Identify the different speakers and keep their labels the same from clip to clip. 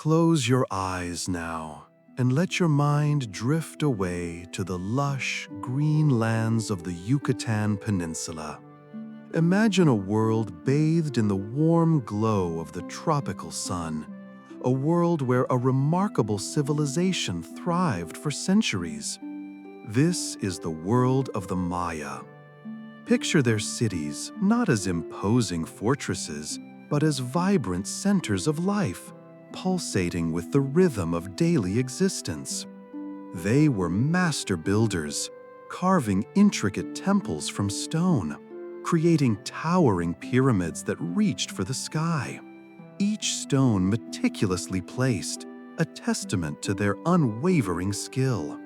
Speaker 1: Close your eyes now and let your mind drift away to the lush, green lands of the Yucatan Peninsula. Imagine a world bathed in the warm glow of the tropical sun, a world where a remarkable civilization thrived for centuries. This is the world of the Maya. Picture their cities not as imposing fortresses, but as vibrant centers of life, pulsating with the rhythm of daily existence. They were master builders, carving intricate temples from stone, creating towering pyramids that reached for the sky. Each stone meticulously placed, a testament to their unwavering skill.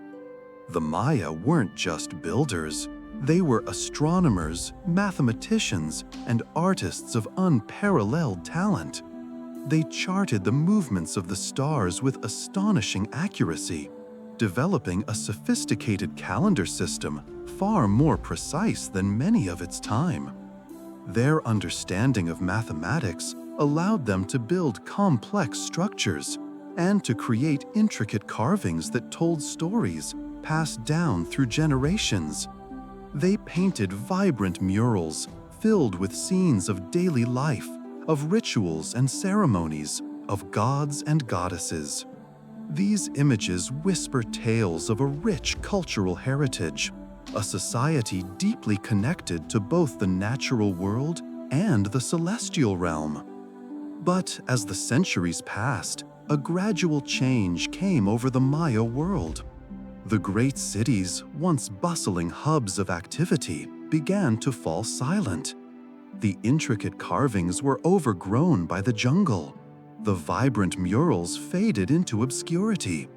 Speaker 1: The Maya weren't just builders. They were astronomers, mathematicians, and artists of unparalleled talent. They charted the movements of the stars with astonishing accuracy, developing a sophisticated calendar system far more precise than many of its time. Their understanding of mathematics allowed them to build complex structures and to create intricate carvings that told stories passed down through generations. They painted vibrant murals filled with scenes of daily life, of rituals and ceremonies, of gods and goddesses. These images whisper tales of a rich cultural heritage, a society deeply connected to both the natural world and the celestial realm. But as the centuries passed, a gradual change came over the Maya world. The great cities, once bustling hubs of activity, began to fall silent. The intricate carvings were overgrown by the jungle. The vibrant murals faded into obscurity.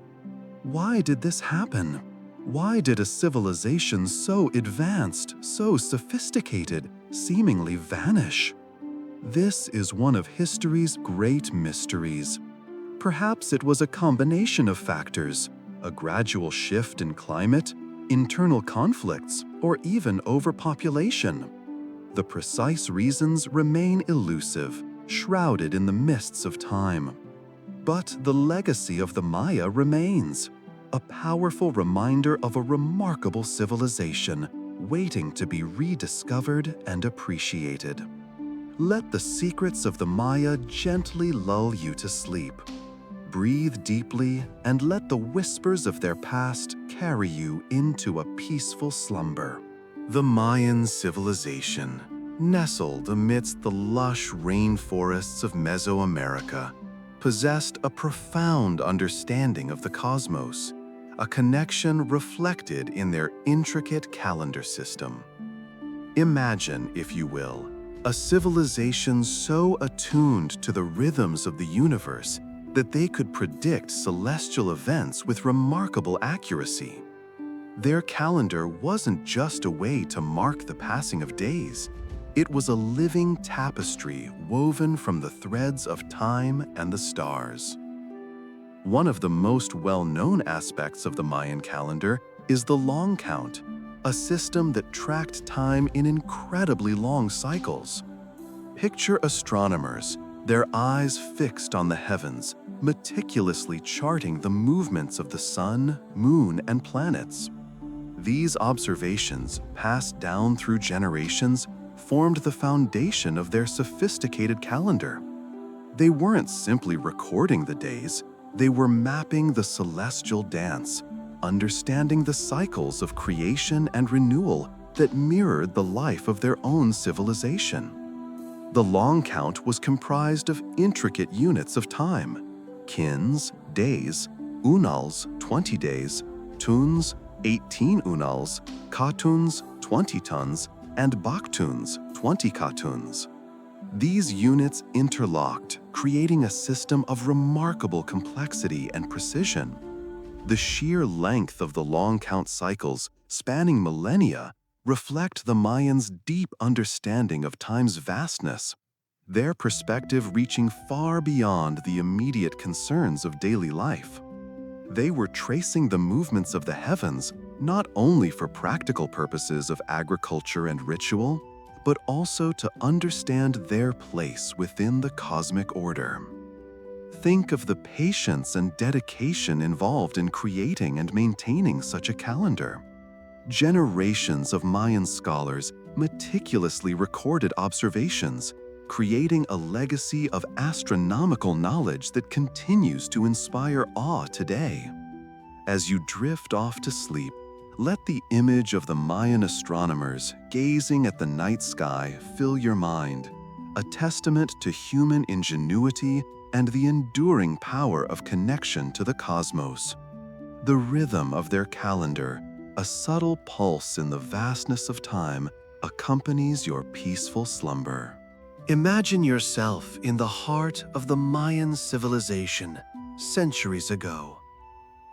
Speaker 1: Why did this happen? Why did a civilization so advanced, so sophisticated, seemingly vanish? This is one of history's great mysteries. Perhaps it was a combination of factors, a gradual shift in climate, internal conflicts, or even overpopulation. The precise reasons remain elusive, shrouded in the mists of time. But the legacy of the Maya remains, a powerful reminder of a remarkable civilization waiting to be rediscovered and appreciated. Let the secrets of the Maya gently lull you to sleep. Breathe deeply and let the whispers of their past carry you into a peaceful slumber. The Mayan civilization, nestled amidst the lush rainforests of Mesoamerica, possessed a profound understanding of the cosmos, a connection reflected in their intricate calendar system. Imagine, if you will, a civilization so attuned to the rhythms of the universe that they could predict celestial events with remarkable accuracy. Their calendar wasn't just a way to mark the passing of days. It was a living tapestry woven from the threads of time and the stars. One of the most well-known aspects of the Mayan calendar is the long count, a system that tracked time in incredibly long cycles. Picture astronomers, their eyes fixed on the heavens, meticulously charting the movements of the sun, moon, and planets. These observations, passed down through generations, formed the foundation of their sophisticated calendar. They weren't simply recording the days, they were mapping the celestial dance, understanding the cycles of creation and renewal that mirrored the life of their own civilization. The long count was comprised of intricate units of time: kins, days; unals, 20 days; tuns, 18 unals; katuns, 20 tons; and baktuns, 20 katuns. These units interlocked, creating a system of remarkable complexity and precision. The sheer length of the long count cycles, spanning millennia, reflect the Mayans' deep understanding of time's vastness, their perspective reaching far beyond the immediate concerns of daily life. They were tracing the movements of the heavens not only for practical purposes of agriculture and ritual, but also to understand their place within the cosmic order. Think of the patience and dedication involved in creating and maintaining such a calendar. Generations of Mayan scholars meticulously recorded observations, creating a legacy of astronomical knowledge that continues to inspire awe today. As you drift off to sleep, let the image of the Mayan astronomers gazing at the night sky fill your mind, a testament to human ingenuity and the enduring power of connection to the cosmos. The rhythm of their calendar, a subtle pulse in the vastness of time, accompanies your peaceful slumber. Imagine yourself in the heart of the Mayan civilization centuries ago.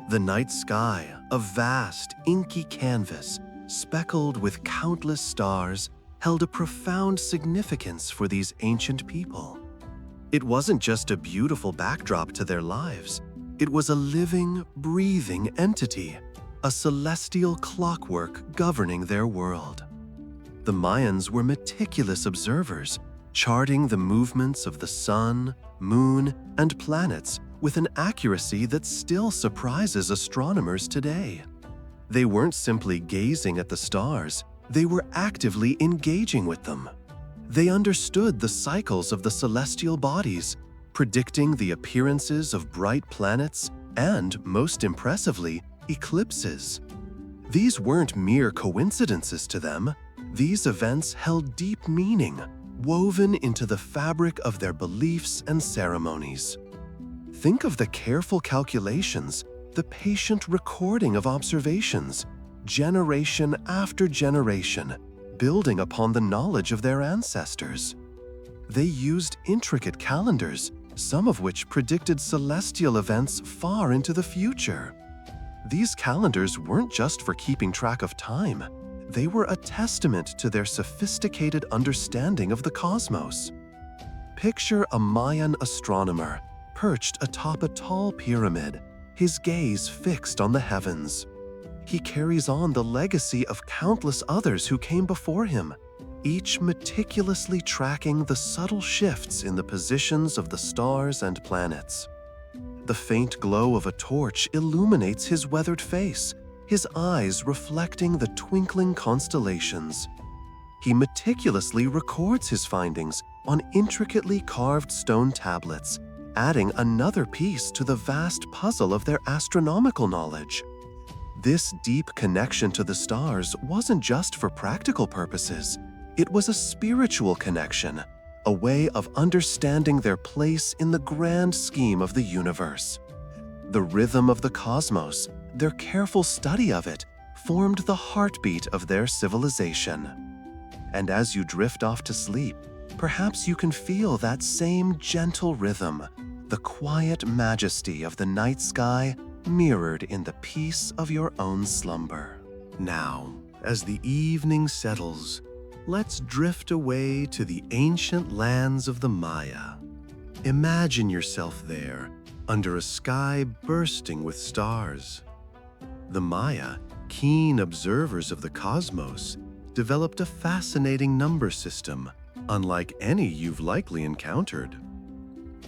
Speaker 1: The night sky, a vast, inky canvas, speckled with countless stars, held a profound significance for these ancient people. It wasn't just a beautiful backdrop to their lives. It was a living, breathing entity, a celestial clockwork governing their world. The Mayans were meticulous observers, charting the movements of the sun, moon, and planets with an accuracy that still surprises astronomers today. They weren't simply gazing at the stars, they were actively engaging with them. They understood the cycles of the celestial bodies, predicting the appearances of bright planets and, most impressively, eclipses. These weren't mere coincidences to them. These events held deep meaning, woven into the fabric of their beliefs and ceremonies. Think of the careful calculations, the patient recording of observations, generation after generation, building upon the knowledge of their ancestors. They used intricate calendars, some of which predicted celestial events far into the future. These calendars weren't just for keeping track of time. They were a testament to their sophisticated understanding of the cosmos. Picture a Mayan astronomer perched atop a tall pyramid, his gaze fixed on the heavens. He carries on the legacy of countless others who came before him, each meticulously tracking the subtle shifts in the positions of the stars and planets. The faint glow of a torch illuminates his weathered face, his eyes reflecting the twinkling constellations. He meticulously records his findings on intricately carved stone tablets, adding another piece to the vast puzzle of their astronomical knowledge. This deep connection to the stars wasn't just for practical purposes. It was a spiritual connection, a way of understanding their place in the grand scheme of the universe. The rhythm of the cosmos, their careful study of it, formed the heartbeat of their civilization. And as you drift off to sleep, perhaps you can feel that same gentle rhythm, the quiet majesty of the night sky mirrored in the peace of your own slumber. Now, as the evening settles, let's drift away to the ancient lands of the Maya. Imagine yourself there, under a sky bursting with stars. The Maya, keen observers of the cosmos, developed a fascinating number system, unlike any you've likely encountered.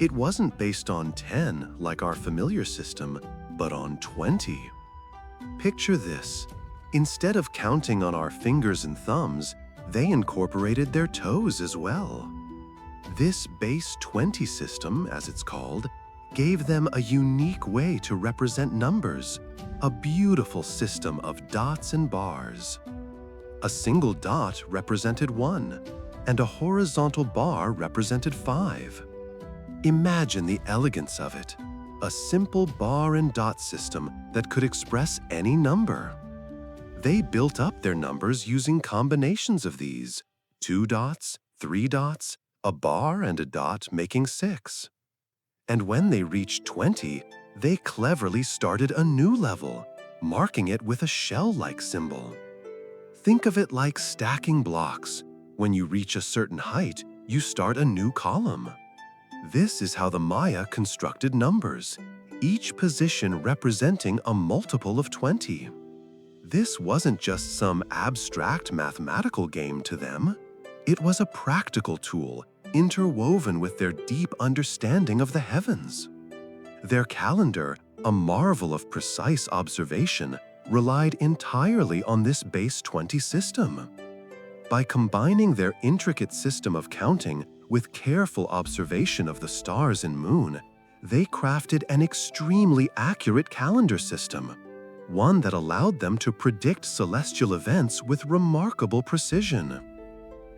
Speaker 1: It wasn't based on 10 like our familiar system, but on 20. Picture this. Instead of counting on our fingers and thumbs, they incorporated their toes as well. This base 20 system, as it's called, gave them a unique way to represent numbers, a beautiful system of dots and bars. A single dot represented 1, and a horizontal bar represented 5. Imagine the elegance of it, a simple bar and dot system that could express any number. They built up their numbers using combinations of these, 2 dots, 3 dots, a bar and a dot making 6. And when they reached 20, they cleverly started a new level, marking it with a shell-like symbol. Think of it like stacking blocks. When you reach a certain height, you start a new column. This is how the Maya constructed numbers, each position representing a multiple of 20. This wasn't just some abstract mathematical game to them. It was a practical tool interwoven with their deep understanding of the heavens. Their calendar, a marvel of precise observation, relied entirely on this base 20 system. By combining their intricate system of counting with careful observation of the stars and moon, they crafted an extremely accurate calendar system, one that allowed them to predict celestial events with remarkable precision.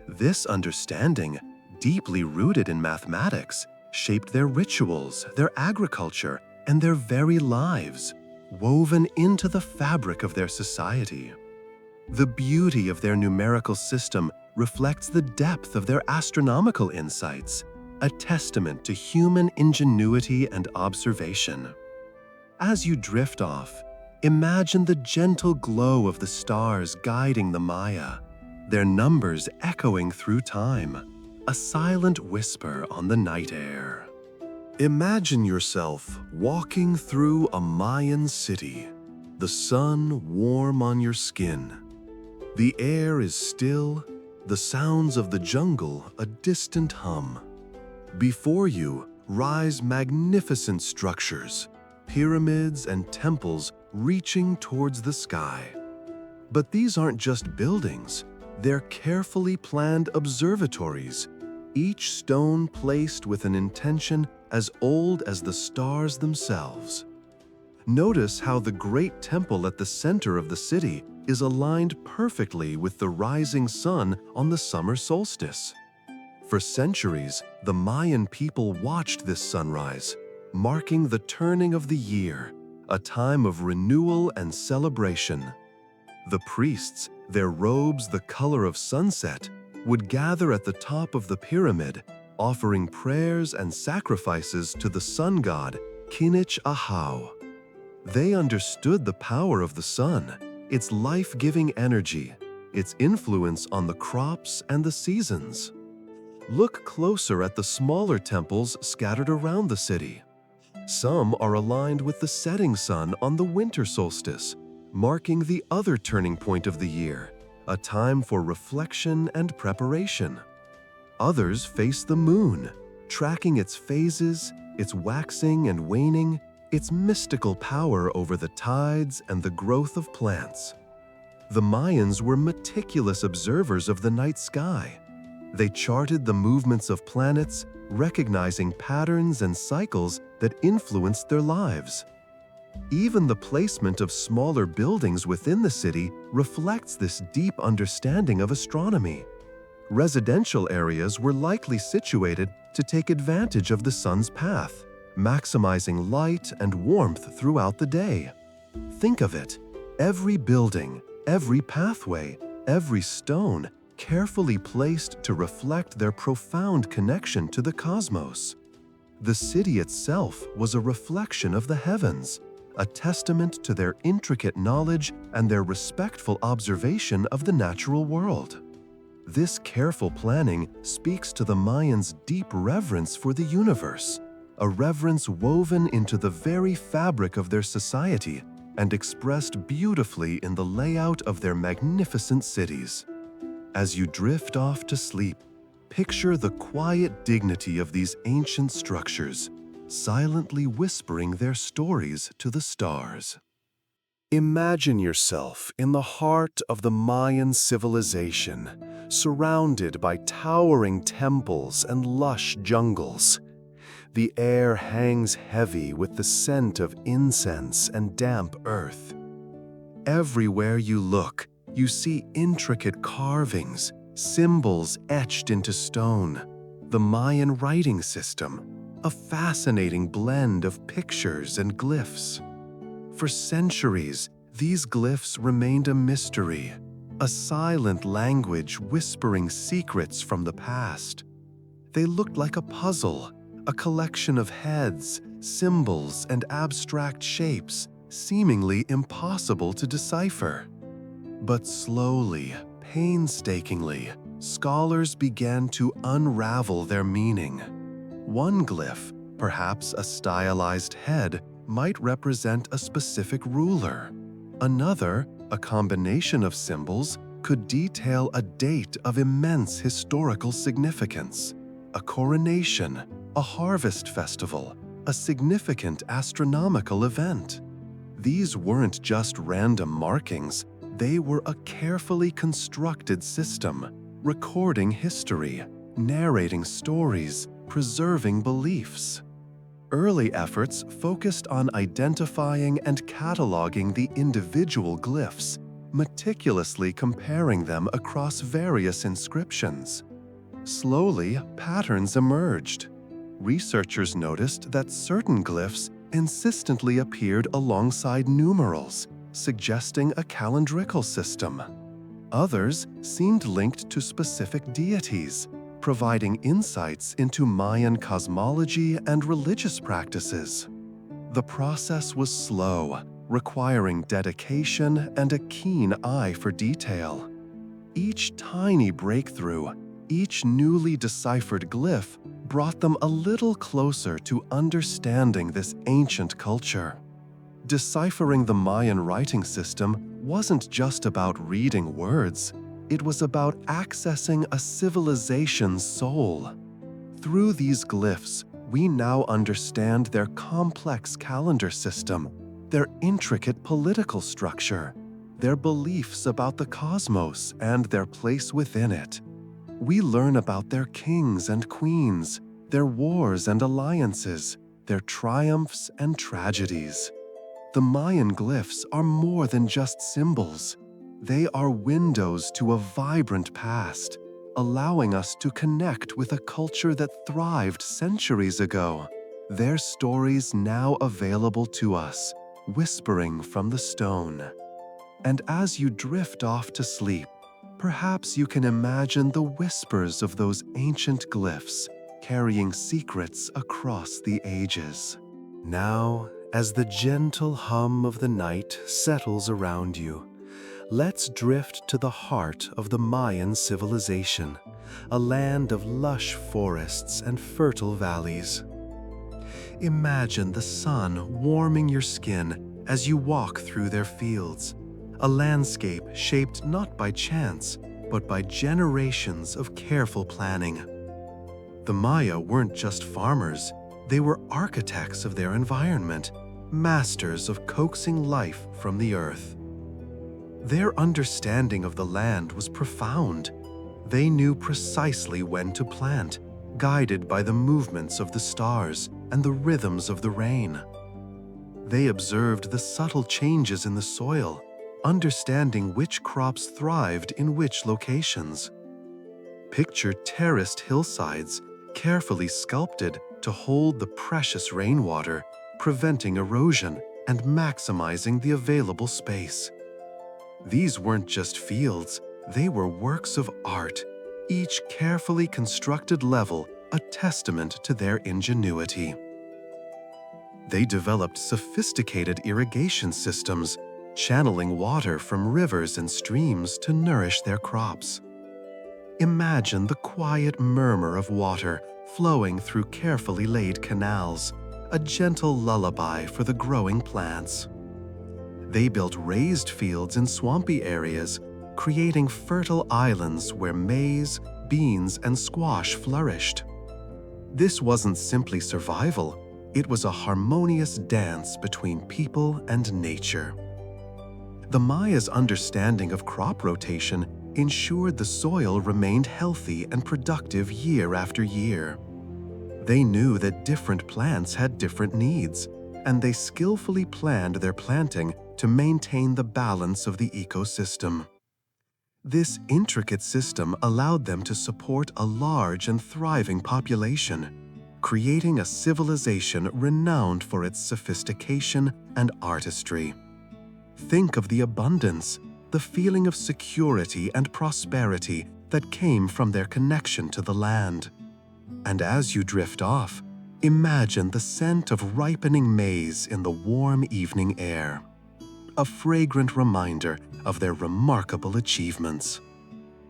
Speaker 1: This understanding, deeply rooted in mathematics, shaped their rituals, their agriculture, and their very lives, woven into the fabric of their society. The beauty of their numerical system reflects the depth of their astronomical insights, a testament to human ingenuity and observation. As you drift off, imagine the gentle glow of the stars guiding the Maya, their numbers echoing through time, a silent whisper on the night air. Imagine yourself walking through a Mayan city, the sun warm on your skin. The air is still, the sounds of the jungle a distant hum. Before you rise magnificent structures, pyramids and temples reaching towards the sky. But these aren't just buildings, they're carefully planned observatories, each stone placed with an intention as old as the stars themselves. Notice how the great temple at the center of the city is aligned perfectly with the rising sun on the summer solstice. For centuries, the Mayan people watched this sunrise, marking the turning of the year, a time of renewal and celebration. The priests, their robes the color of sunset, would gather at the top of the pyramid, offering prayers and sacrifices to the sun god, Kinich Ahau. They understood the power of the sun, its life-giving energy, its influence on the crops and the seasons. Look closer at the smaller temples scattered around the city. Some are aligned with the setting sun on the winter solstice, marking the other turning point of the year, a time for reflection and preparation. Others face the moon, tracking its phases, its waxing and waning, its mystical power over the tides and the growth of plants. The Mayans were meticulous observers of the night sky. They charted the movements of planets, recognizing patterns and cycles that influenced their lives. Even the placement of smaller buildings within the city reflects this deep understanding of astronomy. Residential areas were likely situated to take advantage of the sun's path, maximizing light and warmth throughout the day. Think of it, every building, every pathway, every stone carefully placed to reflect their profound connection to the cosmos. The city itself was a reflection of the heavens, a testament to their intricate knowledge and their respectful observation of the natural world. This careful planning speaks to the Mayans' deep reverence for the universe, a reverence woven into the very fabric of their society and expressed beautifully in the layout of their magnificent cities. As you drift off to sleep, picture the quiet dignity of these ancient structures, silently whispering their stories to the stars. Imagine yourself in the heart of the Mayan civilization, surrounded by towering temples and lush jungles. The air hangs heavy with the scent of incense and damp earth. Everywhere you look, you see intricate carvings, symbols etched into stone, the Mayan writing system, a fascinating blend of pictures and glyphs. For centuries, these glyphs remained a mystery, a silent language whispering secrets from the past. They looked like a puzzle, a collection of heads, symbols, and abstract shapes, seemingly impossible to decipher. But slowly, painstakingly, scholars began to unravel their meaning. One glyph, perhaps a stylized head, might represent a specific ruler. Another, a combination of symbols, could detail a date of immense historical significance, a coronation, a harvest festival, a significant astronomical event. These weren't just random markings, they were a carefully constructed system, recording history, narrating stories, preserving beliefs. Early efforts focused on identifying and cataloging the individual glyphs, meticulously comparing them across various inscriptions. Slowly, patterns emerged. Researchers noticed that certain glyphs insistently appeared alongside numerals, suggesting a calendrical system. Others seemed linked to specific deities, providing insights into Mayan cosmology and religious practices. The process was slow, requiring dedication and a keen eye for detail. Each tiny breakthrough, each newly deciphered glyph brought them a little closer to understanding this ancient culture. Deciphering the Mayan writing system wasn't just about reading words, it was about accessing a civilization's soul. Through these glyphs, we now understand their complex calendar system, their intricate political structure, their beliefs about the cosmos and their place within it. We learn about their kings and queens, their wars and alliances, their triumphs and tragedies. The Mayan glyphs are more than just symbols. They are windows to a vibrant past, allowing us to connect with a culture that thrived centuries ago. Their stories now available to us, whispering from the stone. And as you drift off to sleep, perhaps you can imagine the whispers of those ancient glyphs carrying secrets across the ages. Now, as the gentle hum of the night settles around you, let's drift to the heart of the Mayan civilization, a land of lush forests and fertile valleys. Imagine the sun warming your skin as you walk through their fields, a landscape shaped not by chance, but by generations of careful planning. The Maya weren't just farmers, they were architects of their environment, masters of coaxing life from the earth. Their understanding of the land was profound. They knew precisely when to plant, guided by the movements of the stars and the rhythms of the rain. They observed the subtle changes in the soil, understanding which crops thrived in which locations. Picture terraced hillsides, carefully sculpted to hold the precious rainwater, preventing erosion and maximizing the available space. These weren't just fields, they were works of art, each carefully constructed level a testament to their ingenuity. They developed sophisticated irrigation systems, channeling water from rivers and streams to nourish their crops. Imagine the quiet murmur of water flowing through carefully laid canals, a gentle lullaby for the growing plants. They built raised fields in swampy areas, creating fertile islands where maize, beans, and squash flourished. This wasn't simply survival, it was a harmonious dance between people and nature. The Maya's understanding of crop rotation ensured the soil remained healthy and productive year after year. They knew that different plants had different needs, and they skillfully planned their planting to maintain the balance of the ecosystem. This intricate system allowed them to support a large and thriving population, creating a civilization renowned for its sophistication and artistry. Think of the abundance, the feeling of security and prosperity that came from their connection to the land. And as you drift off, imagine the scent of ripening maize in the warm evening air, a fragrant reminder of their remarkable achievements.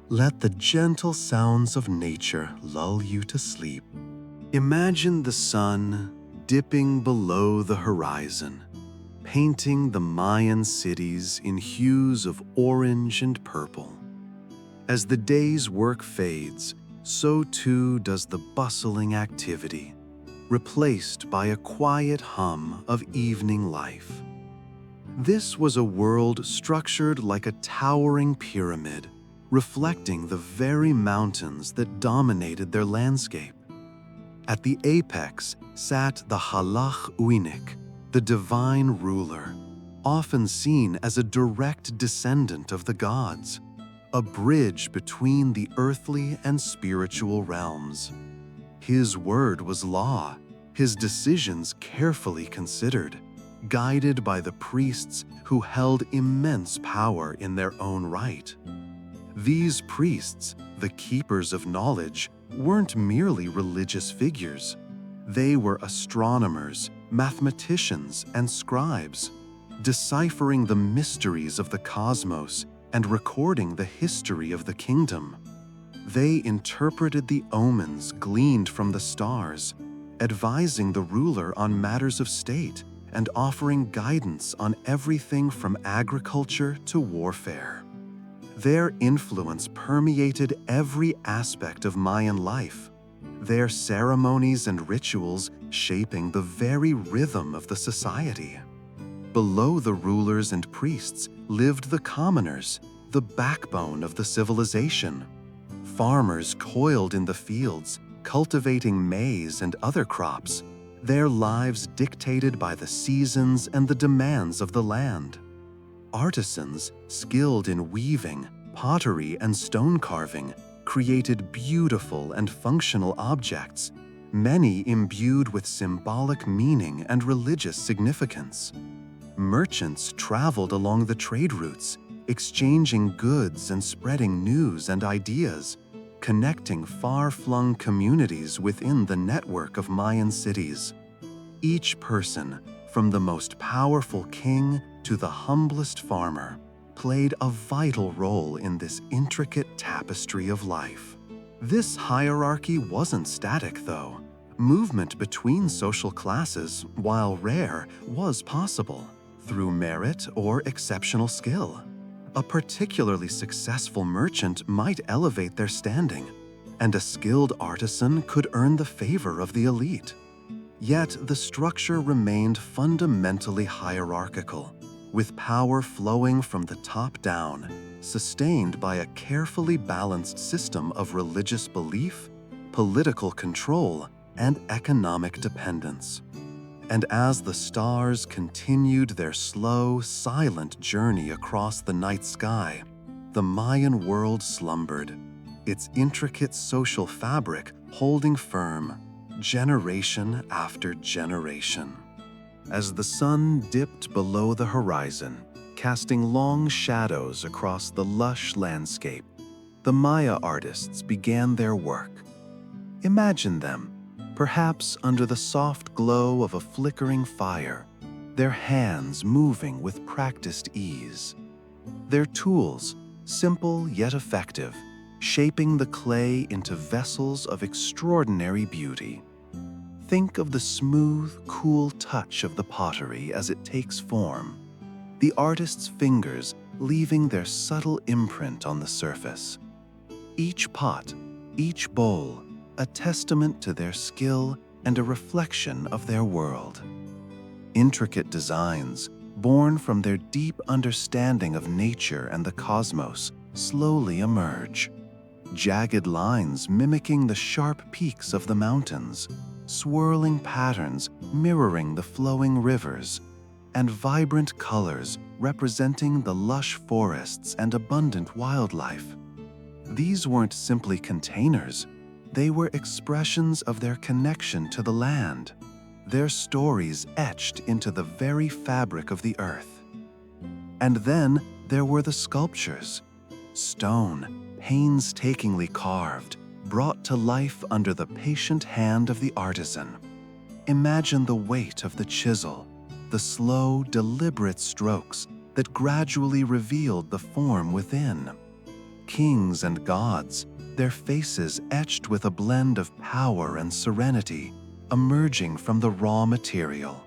Speaker 1: Let the gentle sounds of nature lull you to sleep. Imagine the sun dipping below the horizon, painting the Mayan cities in hues of orange and purple. As the day's work fades, so too does the bustling activity. replaced by a quiet hum of evening life. This was a world structured like a towering pyramid, reflecting the very mountains that dominated their landscape. At the apex sat the Halach Uinik, the divine ruler, often seen as a direct descendant of the gods, a bridge between the earthly and spiritual realms. His word was law, his decisions carefully considered, guided by the priests who held immense power in their own right. These priests, the keepers of knowledge, weren't merely religious figures. They were astronomers, mathematicians, and scribes, deciphering the mysteries of the cosmos and recording the history of the kingdom. They interpreted the omens gleaned from the stars, advising the ruler on matters of state and offering guidance on everything from agriculture to warfare. Their influence permeated every aspect of Mayan life, their ceremonies and rituals shaping the very rhythm of the society. Below the rulers and priests lived the commoners, the backbone of the civilization. Farmers coiled in the fields, cultivating maize and other crops, their lives dictated by the seasons and the demands of the land. Artisans, skilled in weaving, pottery, and stone carving, created beautiful and functional objects, many imbued with symbolic meaning and religious significance. Merchants traveled along the trade routes, exchanging goods and spreading news and ideas, connecting far-flung communities within the network of Mayan cities. Each person, from the most powerful king to the humblest farmer, played a vital role in this intricate tapestry of life. This hierarchy wasn't static, though. Movement between social classes, while rare, was possible through merit or exceptional skill. A particularly successful merchant might elevate their standing, and a skilled artisan could earn the favor of the elite. Yet the structure remained fundamentally hierarchical, with power flowing from the top down, sustained by a carefully balanced system of religious belief, political control, and economic dependence. And as the stars continued their slow, silent journey across the night sky, the Mayan world slumbered, its intricate social fabric holding firm, generation after generation. As the sun dipped below the horizon, casting long shadows across the lush landscape, the Maya artists began their work. Imagine them, perhaps under the soft glow of a flickering fire, their hands moving with practiced ease. Their tools, simple yet effective, shaping the clay into vessels of extraordinary beauty. Think of the smooth, cool touch of the pottery as it takes form, the artist's fingers leaving their subtle imprint on the surface. Each pot, each bowl, a testament to their skill and a reflection of their world. Intricate designs, born from their deep understanding of nature and the cosmos, slowly emerge. Jagged lines mimicking the sharp peaks of the mountains, swirling patterns mirroring the flowing rivers, and vibrant colors representing the lush forests and abundant wildlife. These weren't simply containers. They were expressions of their connection to the land, their stories etched into the very fabric of the earth. And then there were the sculptures, stone, painstakingly carved, brought to life under the patient hand of the artisan. Imagine the weight of the chisel, the slow, deliberate strokes that gradually revealed the form within. Kings and gods, their faces etched with a blend of power and serenity, emerging from the raw material.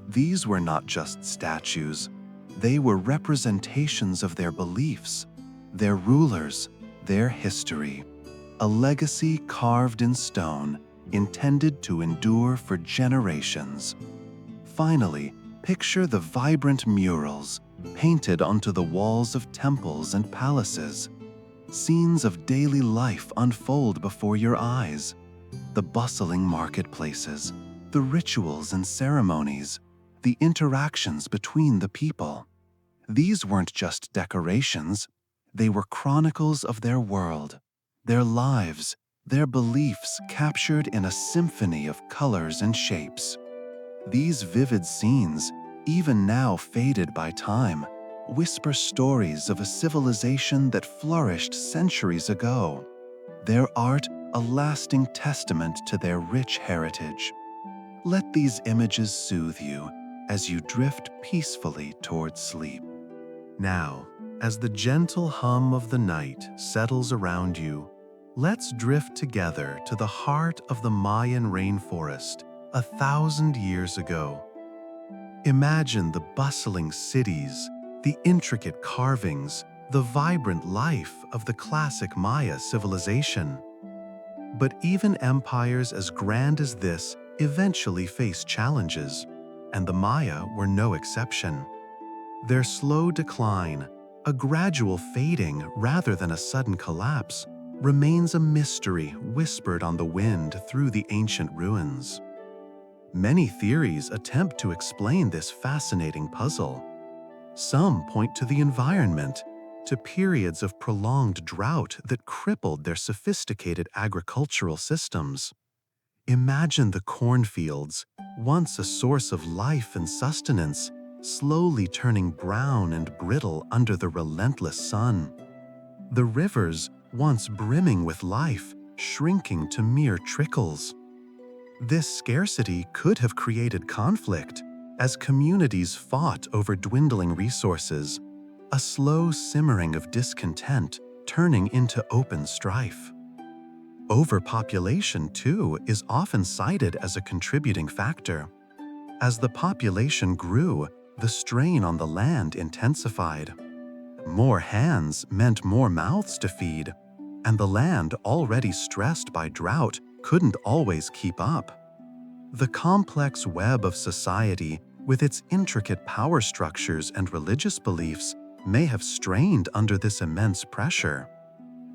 Speaker 1: These were not just statues. They were representations of their beliefs, their rulers, their history, a legacy carved in stone, intended to endure for generations. Finally, picture the vibrant murals painted onto the walls of temples and palaces. Scenes of daily life unfold before your eyes. The bustling marketplaces, the rituals and ceremonies, the interactions between the people. These weren't just decorations, they were chronicles of their world, their lives, their beliefs captured in a symphony of colors and shapes. These vivid scenes, even now faded by time, whisper stories of a civilization that flourished centuries ago. Their art a lasting testament to their rich heritage. Let these images soothe you as you drift peacefully towards sleep. Now, as the gentle hum of the night settles around you, let's drift together to the heart of the Mayan rainforest 1,000 years ago. Imagine the bustling cities, the intricate carvings, the vibrant life of the classic Maya civilization. But even empires as grand as this eventually face challenges, and the Maya were no exception. Their slow decline, a gradual fading rather than a sudden collapse, remains a mystery whispered on the wind through the ancient ruins. Many theories attempt to explain this fascinating puzzle. Some point to the environment, to periods of prolonged drought that crippled their sophisticated agricultural systems. Imagine the cornfields, once a source of life and sustenance, slowly turning brown and brittle under the relentless sun. The rivers, once brimming with life, shrinking to mere trickles. This scarcity could have created conflict, as communities fought over dwindling resources, a slow simmering of discontent turning into open strife. Overpopulation, too, is often cited as a contributing factor. As the population grew, the strain on the land intensified. More hands meant more mouths to feed, and the land, already stressed by drought, couldn't always keep up. The complex web of society, with its intricate power structures and religious beliefs, may have strained under this immense pressure.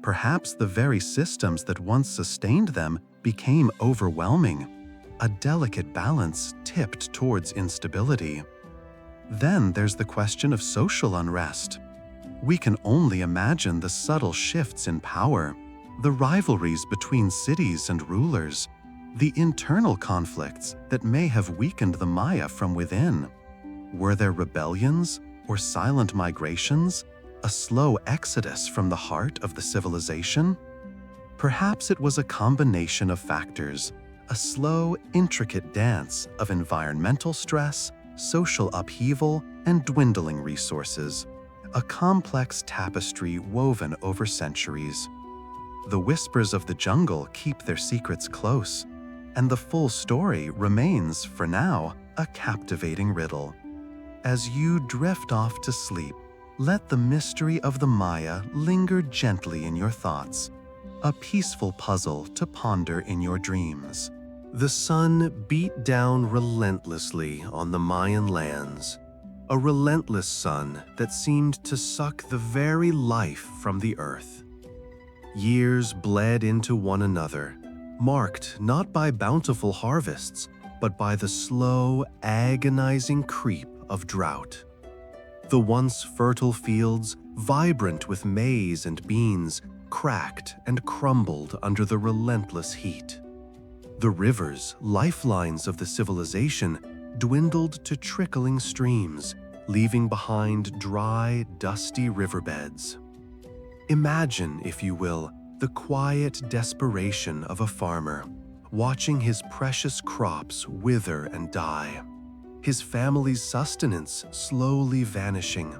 Speaker 1: Perhaps the very systems that once sustained them became overwhelming, a delicate balance tipped towards instability. Then there's the question of social unrest. We can only imagine the subtle shifts in power, the rivalries between cities and rulers, the internal conflicts that may have weakened the Maya from within. Were there rebellions or silent migrations, a slow exodus from the heart of the civilization? Perhaps it was a combination of factors, a slow, intricate dance of environmental stress, social upheaval, and dwindling resources, a complex tapestry woven over centuries. The whispers of the jungle keep their secrets close, and the full story remains, for now, a captivating riddle. As you drift off to sleep, let the mystery of the Maya linger gently in your thoughts, a peaceful puzzle to ponder in your dreams. The sun beat down relentlessly on the Mayan lands, a relentless sun that seemed to suck the very life from the earth. Years bled into one another, marked not by bountiful harvests, but by the slow, agonizing creep of drought. The once fertile fields, vibrant with maize and beans, cracked and crumbled under the relentless heat. The rivers, lifelines of the civilization, dwindled to trickling streams, leaving behind dry, dusty riverbeds. Imagine, if you will, the quiet desperation of a farmer, watching his precious crops wither and die, his family's sustenance slowly vanishing.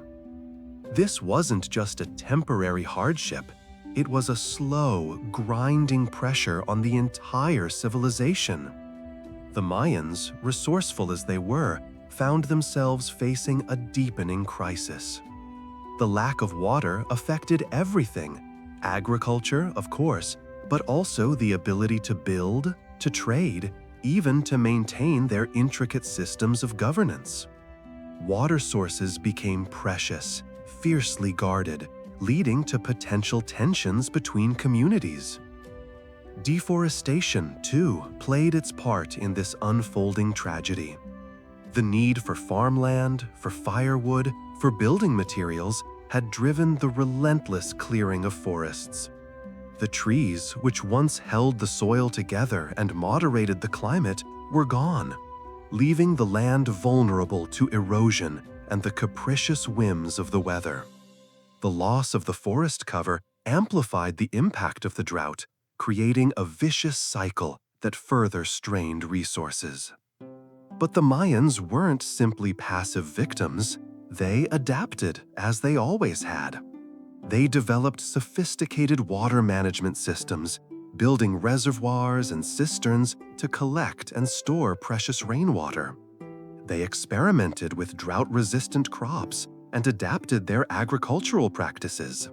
Speaker 1: This wasn't just a temporary hardship, it was a slow, grinding pressure on the entire civilization. The Mayans, resourceful as they were, found themselves facing a deepening crisis. The lack of water affected everything: agriculture, of course, but also the ability to build, to trade, even to maintain their intricate systems of governance. Water sources became precious, fiercely guarded, leading to potential tensions between communities. Deforestation, too, played its part in this unfolding tragedy. The need for farmland, for firewood, for building materials had driven the relentless clearing of forests. The trees, which once held the soil together and moderated the climate, were gone, leaving the land vulnerable to erosion and the capricious whims of the weather. The loss of the forest cover amplified the impact of the drought, creating a vicious cycle that further strained resources. But the Mayans weren't simply passive victims. They adapted, as they always had. They developed sophisticated water management systems, building reservoirs and cisterns to collect and store precious rainwater. They experimented with drought-resistant crops and adapted their agricultural practices.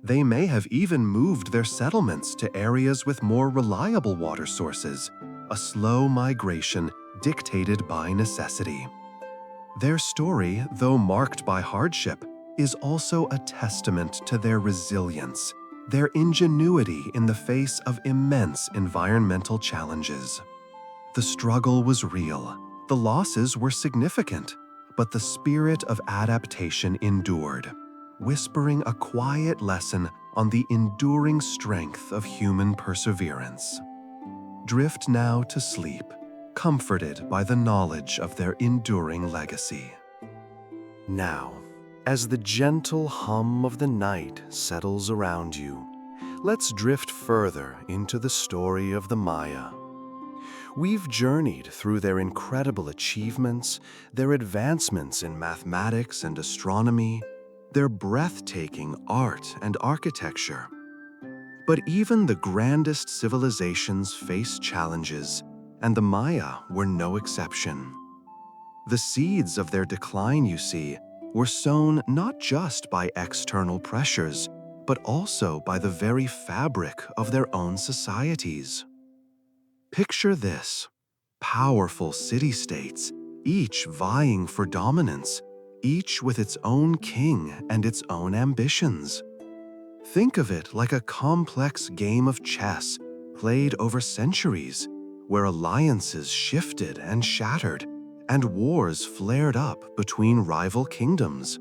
Speaker 1: They may have even moved their settlements to areas with more reliable water sources, a slow migration dictated by necessity. Their story, though marked by hardship, is also a testament to their resilience, their ingenuity in the face of immense environmental challenges. The struggle was real, the losses were significant, but the spirit of adaptation endured, whispering a quiet lesson on the enduring strength of human perseverance. Drift now to sleep, comforted by the knowledge of their enduring legacy. Now, as the gentle hum of the night settles around you, let's drift further into the story of the Maya. We've journeyed through their incredible achievements, their advancements in mathematics and astronomy, their breathtaking art and architecture. But even the grandest civilizations face challenges, and the Maya were no exception. The seeds of their decline, you see, were sown not just by external pressures, but also by the very fabric of their own societies. Picture this: powerful city-states, each vying for dominance, each with its own king and its own ambitions. Think of it like a complex game of chess played over centuries, where alliances shifted and shattered, and wars flared up between rival kingdoms.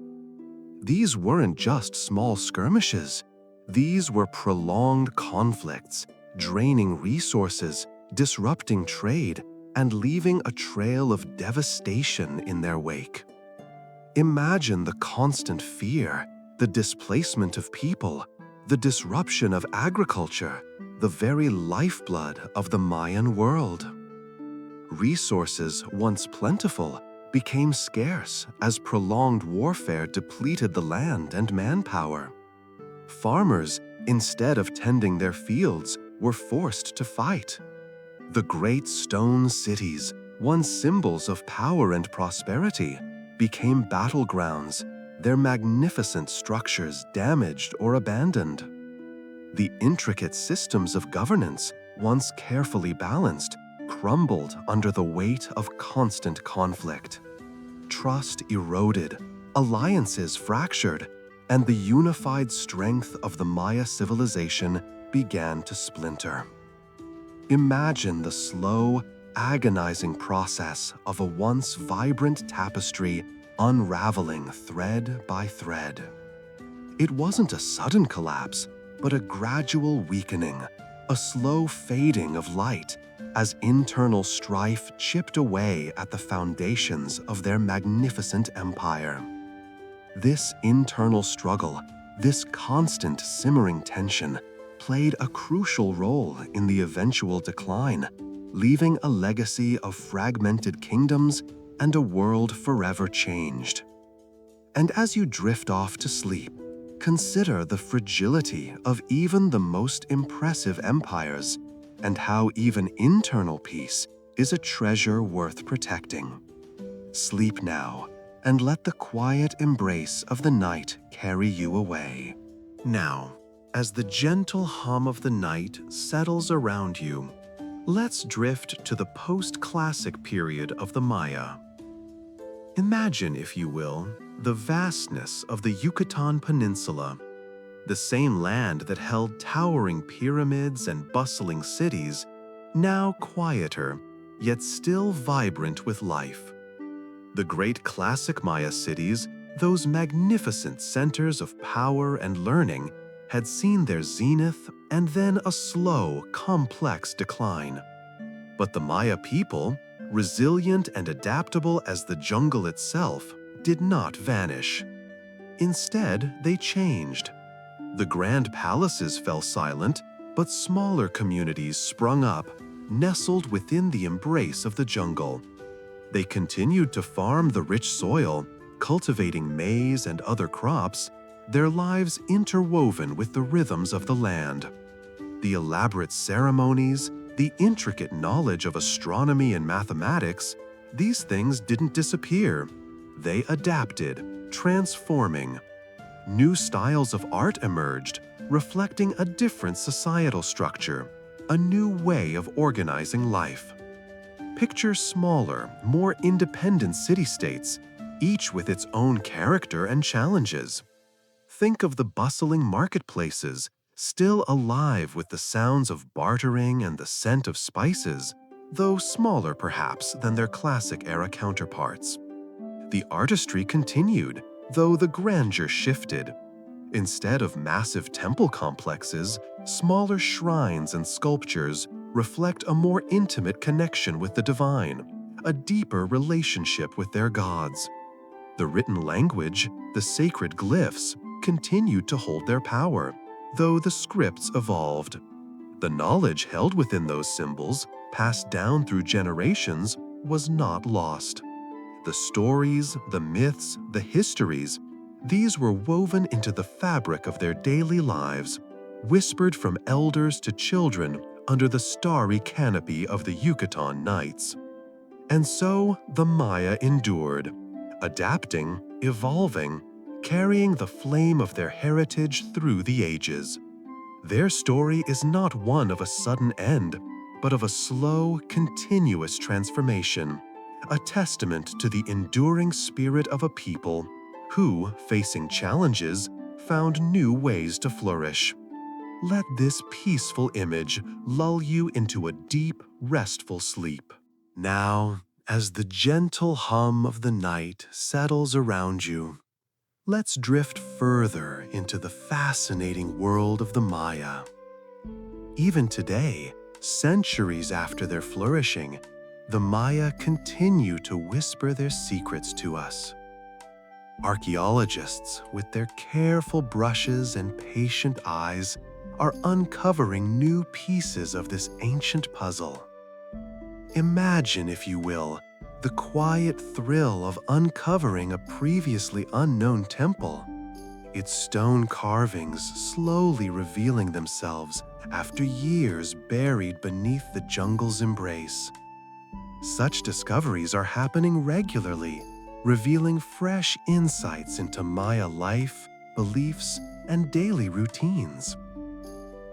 Speaker 1: These weren't just small skirmishes. These were prolonged conflicts, draining resources, disrupting trade, and leaving a trail of devastation in their wake. Imagine the constant fear, the displacement of people, the disruption of agriculture, the very lifeblood of the Mayan world. Resources, once plentiful, became scarce as prolonged warfare depleted the land and manpower. Farmers, instead of tending their fields, were forced to fight. The great stone cities, once symbols of power and prosperity, became battlegrounds, their magnificent structures damaged or abandoned. The intricate systems of governance, once carefully balanced, crumbled under the weight of constant conflict. Trust eroded, alliances fractured, and the unified strength of the Maya civilization began to splinter. Imagine the slow, agonizing process of a once vibrant tapestry unraveling thread by thread. It wasn't a sudden collapse, but a gradual weakening, a slow fading of light as internal strife chipped away at the foundations of their magnificent empire. This internal struggle, this constant simmering tension, played a crucial role in the eventual decline, leaving a legacy of fragmented kingdoms and a world forever changed. And as you drift off to sleep, consider the fragility of even the most impressive empires, and how even internal peace is a treasure worth protecting. Sleep now, and let the quiet embrace of the night carry you away. Now, as the gentle hum of the night settles around you, Let's drift to the post-classic period of the Maya. Imagine, if you will, the vastness of the Yucatan Peninsula, the same land that held towering pyramids and bustling cities, now quieter, yet still vibrant with life. The great classic Maya cities, those magnificent centers of power and learning, had seen their zenith and then a slow, complex decline. But the Maya people, resilient and adaptable as the jungle itself, did not vanish. Instead, they changed. The grand palaces fell silent, but smaller communities sprung up, nestled within the embrace of the jungle. They continued to farm the rich soil, cultivating maize and other crops, their lives interwoven with the rhythms of the land. The elaborate ceremonies, the intricate knowledge of astronomy and mathematics, these things didn't disappear. They adapted, transforming. New styles of art emerged, reflecting a different societal structure, a new way of organizing life. Picture smaller, more independent city-states, each with its own character and challenges. Think of the bustling marketplaces, still alive with the sounds of bartering and the scent of spices, though smaller perhaps than their classic-era counterparts. The artistry continued, though the grandeur shifted. Instead of massive temple complexes, smaller shrines and sculptures reflect a more intimate connection with the divine, a deeper relationship with their gods. The written language, the sacred glyphs, continued to hold their power, though the scripts evolved. The knowledge held within those symbols, passed down through generations, was not lost. The stories, the myths, the histories, these were woven into the fabric of their daily lives, whispered from elders to children under the starry canopy of the Yucatan nights. And so the Maya endured, adapting, evolving, carrying the flame of their heritage through the ages. Their story is not one of a sudden end, but of a slow, continuous transformation, a testament to the enduring spirit of a people who, facing challenges, found new ways to flourish. Let this peaceful image lull you into a deep, restful sleep. Now, as the gentle hum of the night settles around you, let's drift further into the fascinating world of the Maya. Even today, centuries after their flourishing, the Maya continue to whisper their secrets to us. Archaeologists, with their careful brushes and patient eyes, are uncovering new pieces of this ancient puzzle. Imagine, if you will, the quiet thrill of uncovering a previously unknown temple, its stone carvings slowly revealing themselves after years buried beneath the jungle's embrace. Such discoveries are happening regularly, revealing fresh insights into Maya life, beliefs, and daily routines.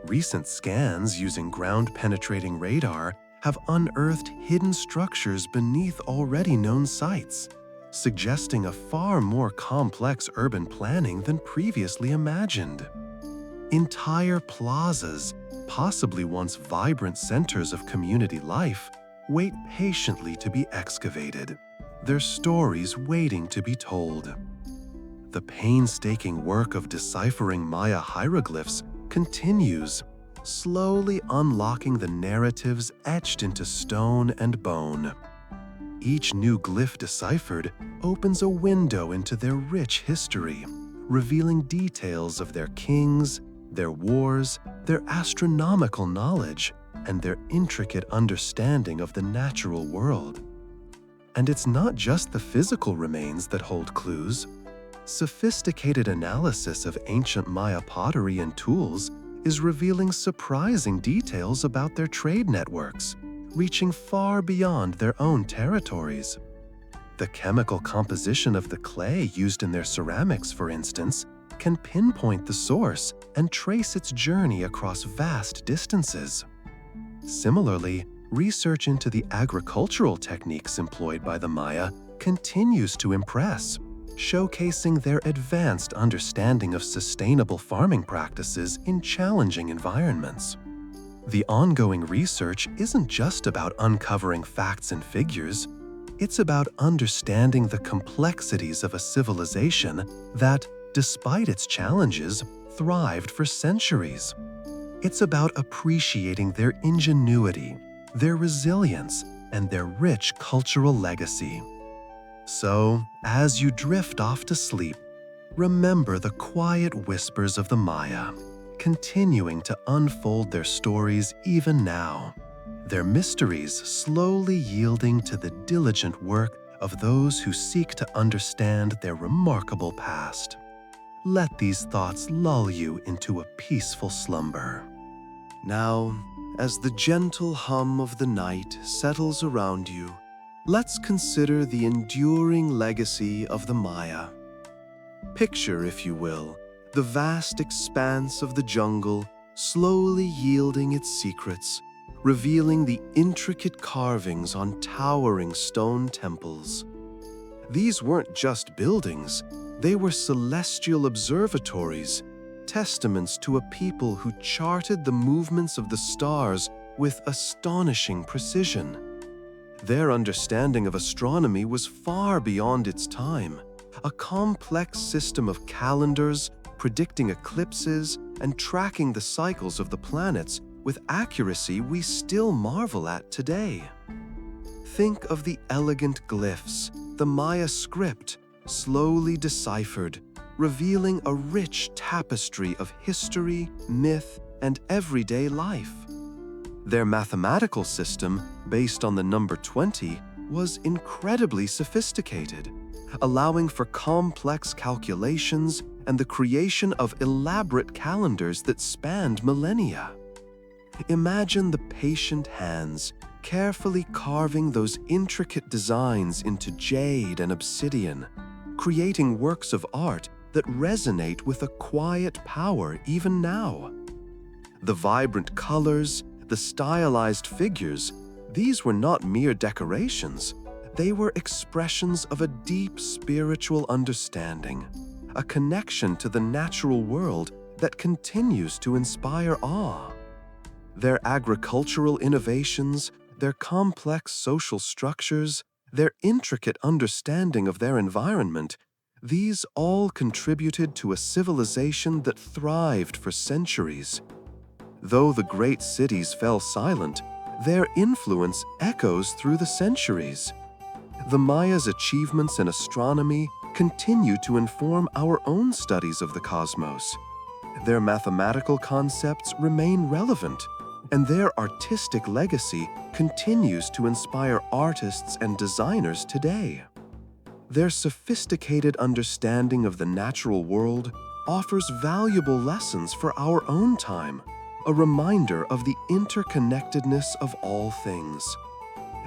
Speaker 1: Recent scans using ground-penetrating radar have unearthed hidden structures beneath already known sites, suggesting a far more complex urban planning than previously imagined. Entire plazas, possibly once vibrant centers of community life, wait patiently to be excavated, their stories waiting to be told. The painstaking work of deciphering Maya hieroglyphs continues, slowly unlocking the narratives etched into stone and bone. Each new glyph deciphered opens a window into their rich history, revealing details of their kings, their wars, their astronomical knowledge, and their intricate understanding of the natural world. And it's not just the physical remains that hold clues. Sophisticated analysis of ancient Maya pottery and tools is revealing surprising details about their trade networks, reaching far beyond their own territories. The chemical composition of the clay used in their ceramics, for instance, can pinpoint the source and trace its journey across vast distances. Similarly, Research into the agricultural techniques employed by the Maya continues to impress, showcasing their advanced understanding of sustainable farming practices in challenging environments. The ongoing research isn't just about uncovering facts and figures, it's about understanding the complexities of a civilization that, despite its challenges, thrived for centuries. It's about appreciating their ingenuity, their resilience, and their rich cultural legacy. So, as you drift off to sleep, remember the quiet whispers of the Maya, continuing to unfold their stories even now, their mysteries slowly yielding to the diligent work of those who seek to understand their remarkable past. Let these thoughts lull you into a peaceful slumber. Now, as the gentle hum of the night settles around you, let's consider the enduring legacy of the Maya. Picture, if you will, the vast expanse of the jungle slowly yielding its secrets, revealing the intricate carvings on towering stone temples. These weren't just buildings, they were celestial observatories, testaments to a people who charted the movements of the stars with astonishing precision. Their understanding of astronomy was far beyond its time, a complex system of calendars, predicting eclipses, and tracking the cycles of the planets with accuracy we still marvel at today. Think of the elegant glyphs, the Maya script, slowly deciphered, revealing a rich tapestry of history, myth, and everyday life. Their mathematical system, based on the number 20, was incredibly sophisticated, allowing for complex calculations and the creation of elaborate calendars that spanned millennia. Imagine the patient hands carefully carving those intricate designs into jade and obsidian, creating works of art that resonate with a quiet power even now. The vibrant colors, the stylized figures, these were not mere decorations. They were expressions of a deep spiritual understanding, a connection to the natural world that continues to inspire awe. Their agricultural innovations, their complex social structures, their intricate understanding of their environment, these all contributed to a civilization that thrived for centuries. Though the great cities fell silent, their influence echoes through the centuries. The Maya's achievements in astronomy continue to inform our own studies of the cosmos. Their mathematical concepts remain relevant, and their artistic legacy continues to inspire artists and designers today. Their sophisticated understanding of the natural world offers valuable lessons for our own time, a reminder of the interconnectedness of all things.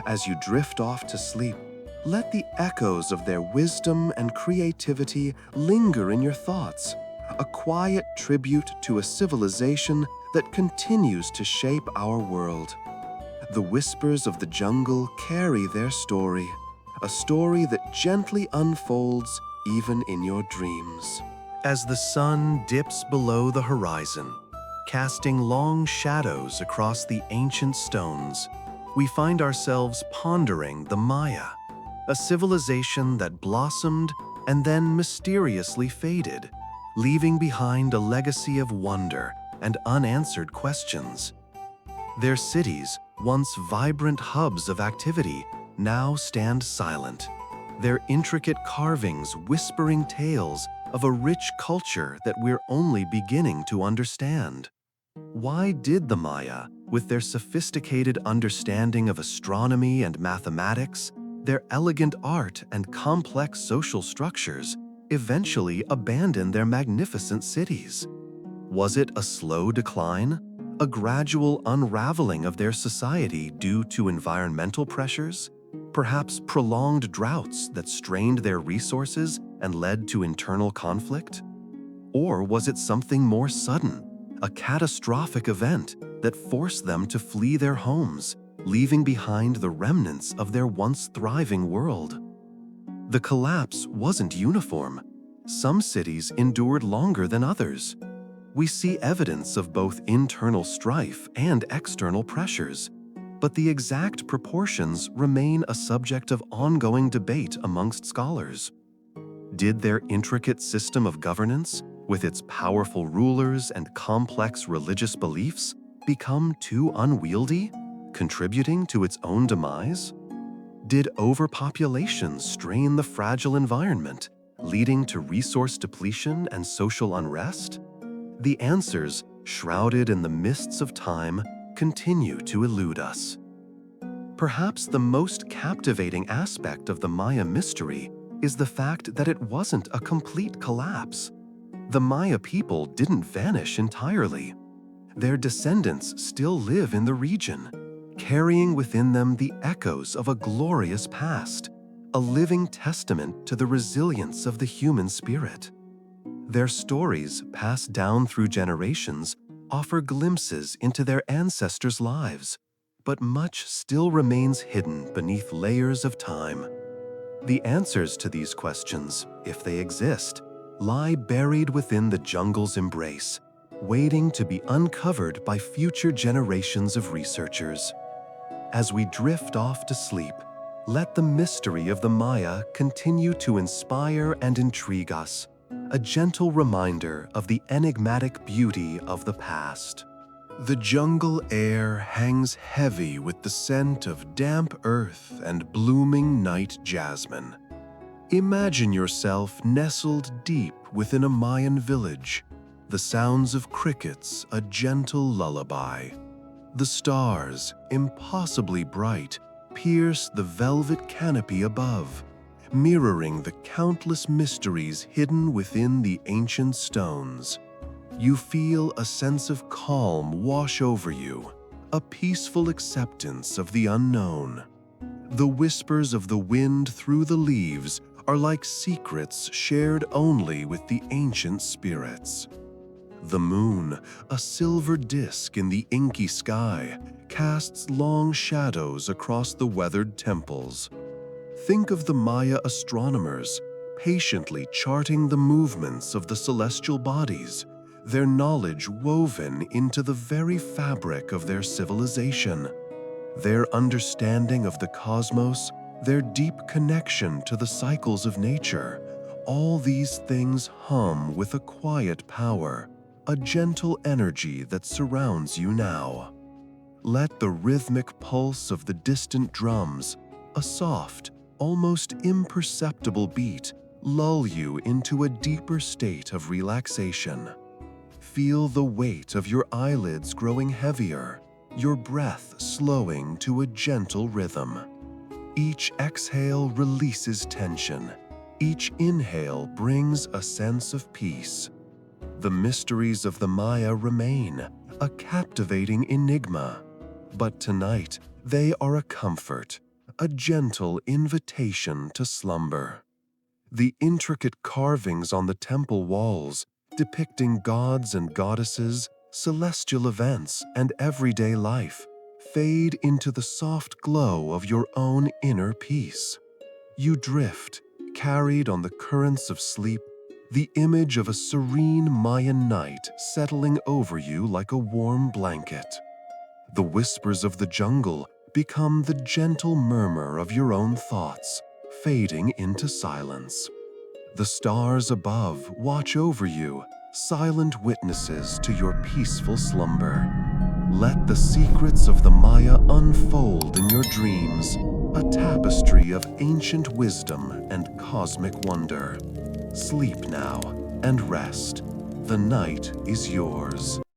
Speaker 1: As you drift off to sleep, let the echoes of their wisdom and creativity linger in your thoughts, a quiet tribute to a civilization that continues to shape our world. The whispers of the jungle carry their story, a story that gently unfolds even in your dreams. As the sun dips below the horizon, casting long shadows across the ancient stones, we find ourselves pondering the Maya, a civilization that blossomed and then mysteriously faded, leaving behind a legacy of wonder and unanswered questions. Their cities, once vibrant hubs of activity, now stand silent, their intricate carvings whispering tales of a rich culture that we're only beginning to understand. Why did the Maya, with their sophisticated understanding of astronomy and mathematics, their elegant art and complex social structures, eventually abandon their magnificent cities? Was it a slow decline, a gradual unraveling of their society due to environmental pressures? Perhaps prolonged droughts that strained their resources and led to internal conflict? Or was it something more sudden, a catastrophic event that forced them to flee their homes, leaving behind the remnants of their once thriving world. The collapse wasn't uniform. Some cities endured longer than others. We see evidence of both internal strife and external pressures, but the exact proportions remain a subject of ongoing debate amongst scholars. Did their intricate system of governance, with its powerful rulers and complex religious beliefs, become too unwieldy, contributing to its own demise? Did overpopulation strain the fragile environment, leading to resource depletion and social unrest? The answers, shrouded in the mists of time, continue to elude us. Perhaps the most captivating aspect of the Maya mystery is the fact that it wasn't a complete collapse. The Maya people didn't vanish entirely. Their descendants still live in the region, carrying within them the echoes of a glorious past, a living testament to the resilience of the human spirit. Their stories, passed down through generations, offer glimpses into their ancestors' lives, but much still remains hidden beneath layers of time. The answers to these questions, if they exist, lie buried within the jungle's embrace, waiting to be uncovered by future generations of researchers. As we drift off to sleep, let the mystery of the Maya continue to inspire and intrigue us, a gentle reminder of the enigmatic beauty of the past. The jungle air hangs heavy with the scent of damp earth and blooming night jasmine. Imagine yourself nestled deep within a Mayan village, the sounds of crickets a gentle lullaby. The stars, impossibly bright, pierce the velvet canopy above, mirroring the countless mysteries hidden within the ancient stones. You feel a sense of calm wash over you, a peaceful acceptance of the unknown. The whispers of the wind through the leaves are like secrets shared only with the ancient spirits. The moon, a silver disk in the inky sky, casts long shadows across the weathered temples. Think of the Maya astronomers, patiently charting the movements of the celestial bodies, their knowledge woven into the very fabric of their civilization. Their understanding of the cosmos, their deep connection to the cycles of nature, all these things hum with a quiet power, a gentle energy that surrounds you now. Let the rhythmic pulse of the distant drums, a soft, almost imperceptible beat, lull you into a deeper state of relaxation. Feel the weight of your eyelids growing heavier, your breath slowing to a gentle rhythm. Each exhale releases tension. Each inhale brings a sense of peace. The mysteries of the Maya remain, a captivating enigma. But tonight, they are a comfort, a gentle invitation to slumber. The intricate carvings on the temple walls, depicting gods and goddesses, celestial events, and everyday life, fade into the soft glow of your own inner peace. You drift, carried on the currents of sleep, the image of a serene Mayan night settling over you like a warm blanket. The whispers of the jungle become the gentle murmur of your own thoughts, fading into silence. The stars above watch over you, silent witnesses to your peaceful slumber. Let the secrets of the Maya unfold in your dreams, a tapestry of ancient wisdom and cosmic wonder. Sleep now and rest. The night is yours.